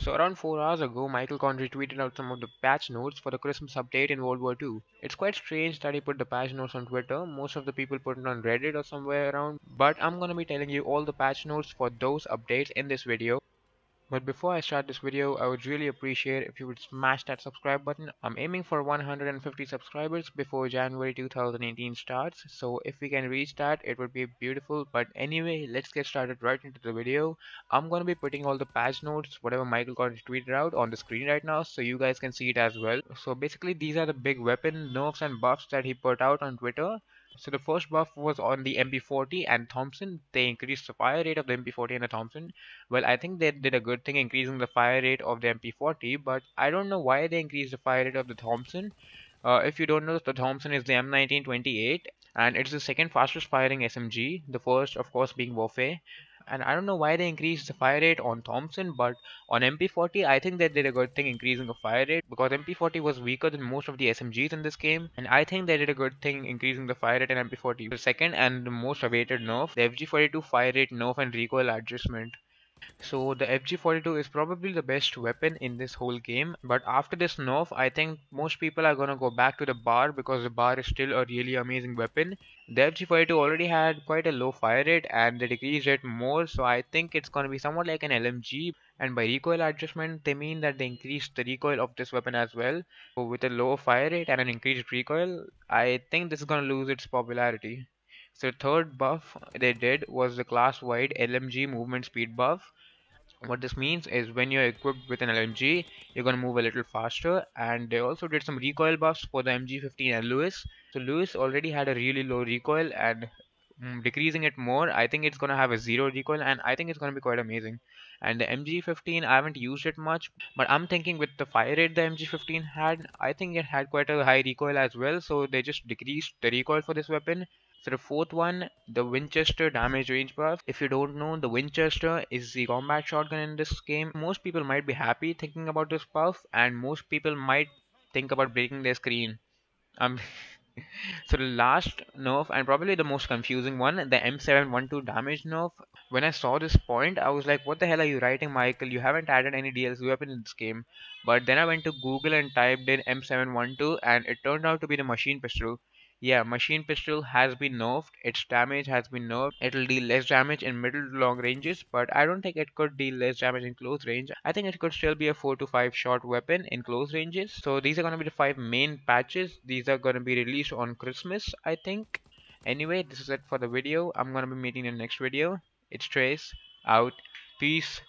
So around 4 hours ago, Michael Condrey tweeted out some of the patch notes for the Christmas update in World War II. It's quite strange that he put the patch notes on Twitter. Most of the people put it on Reddit or somewhere around. But I'm gonna be telling you all the patch notes for those updates in this video. But before I start this video, I would really appreciate if you would smash that subscribe button. I'm aiming for 150 subscribers before January 2018 starts, so if we can reach that, it would be beautiful. But anyway, let's get started right into the video. I'm gonna be putting all the patch notes, whatever Michael got tweeted out, on the screen right now, so you guys can see it as well. So basically, these are the big weapon nerfs and buffs that he put out on Twitter. So the first buff was on the MP40 and Thompson. They increased the fire rate of the MP40 and the Thompson. Well, I think they did a good thing increasing the fire rate of the MP40, but I don't know why they increased the fire rate of the Thompson. If you don't know, the Thompson is the M1928, and it's the second fastest firing SMG, the first, of course, being Warfare. And I don't know why they increased the fire rate on Thompson, but on MP40, I think they did a good thing increasing the fire rate because MP40 was weaker than most of the SMGs in this game, and I think they did a good thing increasing the fire rate in MP40. The second and the most awaited nerf, the FG42 fire rate nerf and recoil adjustment. So the FG42 is probably the best weapon in this whole game, but after this nerf, I think most people are gonna go back to the bar because the bar is still a really amazing weapon. The FG42 already had quite a low fire rate and they decreased it more, so I think it's gonna be somewhat like an LMG. And by recoil adjustment, they mean that they increased the recoil of this weapon as well. So with a lower fire rate and an increased recoil, I think this is gonna lose its popularity. So the third buff they did was the class-wide LMG movement speed buff. What this means is when you're equipped with an LMG, you're gonna move a little faster. And they also did some recoil buffs for the MG15 and Lewis. So Lewis already had a really low recoil, and decreasing it more, I think it's gonna have a zero recoil, and I think it's gonna be quite amazing. And the MG15, I haven't used it much, but I'm thinking with the fire rate the MG15 had, I think it had quite a high recoil as well, so they just decreased the recoil for this weapon. So the fourth one, the Winchester damage range buff. If you don't know, the Winchester is the combat shotgun in this game. Most people might be happy thinking about this buff, and most people might think about breaking their screen. Um, so the last nerf, and probably the most confusing one, the M712 damage nerf. When I saw this point, I was like, what the hell are you writing, Michael? You haven't added any DLC weapon in this game. But then I went to Google and typed in M712, and it turned out to be the machine pistol. Yeah, machine pistol has been nerfed, its damage has been nerfed. It'll deal less damage in middle to long ranges, but I don't think it could deal less damage in close range. I think it could still be a 4 to 5 shot weapon in close ranges. So these are going to be the 5 main patches. These are going to be released on Christmas, I think. Anyway, this is it for the video. I'm going to be meeting in the next video. It's Trace, out. Peace.